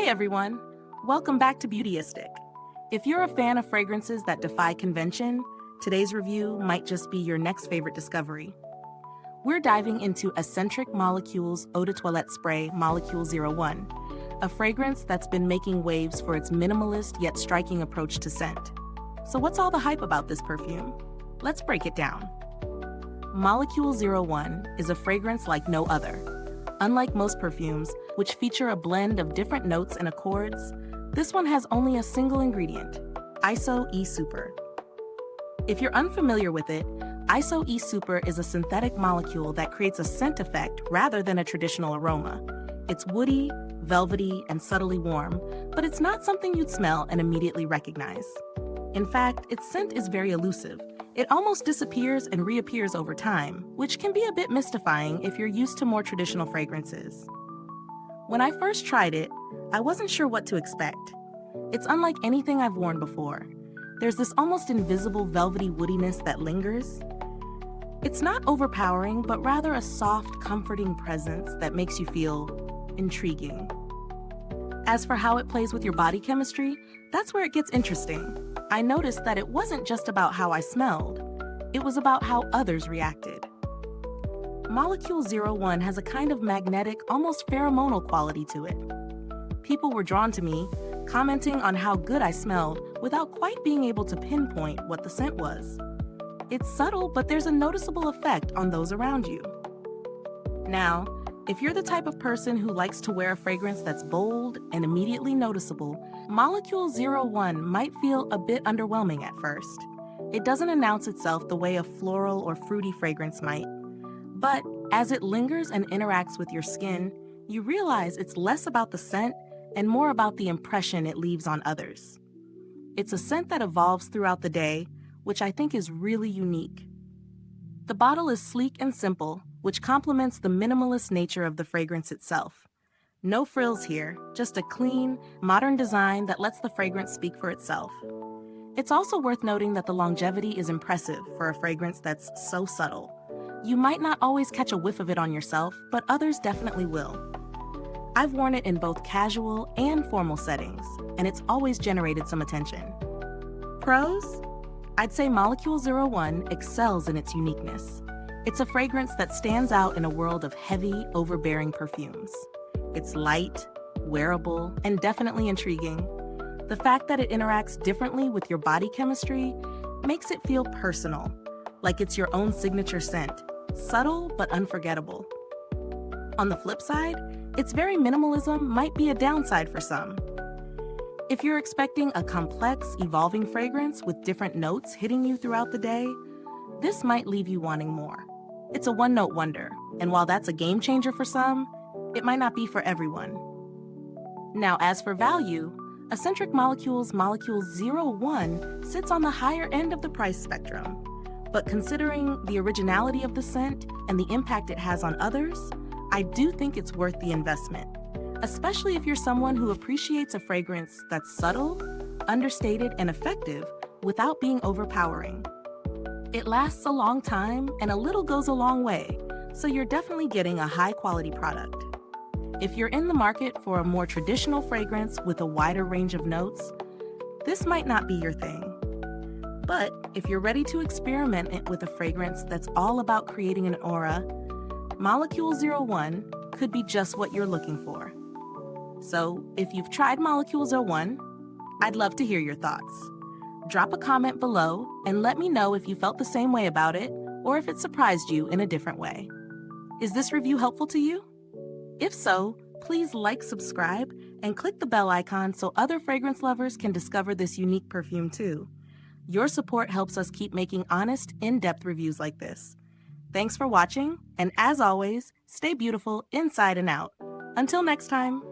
Hey everyone, welcome back to Beautyistic. If you're a fan of fragrances that defy convention, today's review might just be your next favorite discovery. We're diving into Escentric Molecules Eau de Toilette Spray Molecule 01, a fragrance that's been making waves for its minimalist yet striking approach to scent. So what's all the hype about this perfume? Let's break it down. Molecule 01 is a fragrance like no other. Unlike most perfumes, which feature a blend of different notes and accords, this one has only a single ingredient, Iso E Super. If you're unfamiliar with it, Iso E Super is a synthetic molecule that creates a scent effect rather than a traditional aroma. It's woody, velvety, and subtly warm, but it's not something you'd smell and immediately recognize. In fact, its scent is very elusive. It almost disappears and reappears over time, which can be a bit mystifying if you're used to more traditional fragrances. When I first tried it, I wasn't sure what to expect. It's unlike anything I've worn before. There's this almost invisible velvety woodiness that lingers. It's not overpowering, but rather a soft, comforting presence that makes you feel intriguing. As for how it plays with your body chemistry, that's where it gets interesting. I noticed that it wasn't just about how I smelled, it was about how others reacted. Molecule 01 has a kind of magnetic, almost pheromonal quality to it. People were drawn to me, commenting on how good I smelled without quite being able to pinpoint what the scent was. It's subtle, but there's a noticeable effect on those around you. Now, if you're the type of person who likes to wear a fragrance that's bold and immediately noticeable, Molecule 01 might feel a bit underwhelming at first. It doesn't announce itself the way a floral or fruity fragrance might. But as it lingers and interacts with your skin, you realize it's less about the scent and more about the impression it leaves on others. It's a scent that evolves throughout the day, which I think is really unique. The bottle is sleek and simple, which complements the minimalist nature of the fragrance itself. No frills here, just a clean, modern design that lets the fragrance speak for itself. It's also worth noting that the longevity is impressive for a fragrance that's so subtle. You might not always catch a whiff of it on yourself, but others definitely will. I've worn it in both casual and formal settings, and it's always generated some attention. Pros? I'd say Molecule 01 excels in its uniqueness. It's a fragrance that stands out in a world of heavy, overbearing perfumes. It's light, wearable, and definitely intriguing. The fact that it interacts differently with your body chemistry makes it feel personal, like it's your own signature scent, subtle but unforgettable. On the flip side, its very minimalism might be a downside for some. If you're expecting a complex, evolving fragrance with different notes hitting you throughout the day, this might leave you wanting more. It's a one-note wonder, and while that's a game changer for some, it might not be for everyone. Now, as for value, Escentric Molecules Molecule 01 sits on the higher end of the price spectrum. But considering the originality of the scent and the impact it has on others, I do think it's worth the investment, especially if you're someone who appreciates a fragrance that's subtle, understated, and effective without being overpowering. It lasts a long time, and a little goes a long way, so you're definitely getting a high-quality product. If you're in the market for a more traditional fragrance with a wider range of notes, this might not be your thing. But if you're ready to experiment with a fragrance that's all about creating an aura, Molecule 01 could be just what you're looking for. So if you've tried Molecule 01, I'd love to hear your thoughts. Drop a comment below and let me know if you felt the same way about it or if it surprised you in a different way. Is this review helpful to you? If so, please like, subscribe, and click the bell icon so other fragrance lovers can discover this unique perfume too. Your support helps us keep making honest, in-depth reviews like this. Thanks for watching, and as always, stay beautiful inside and out. Until next time.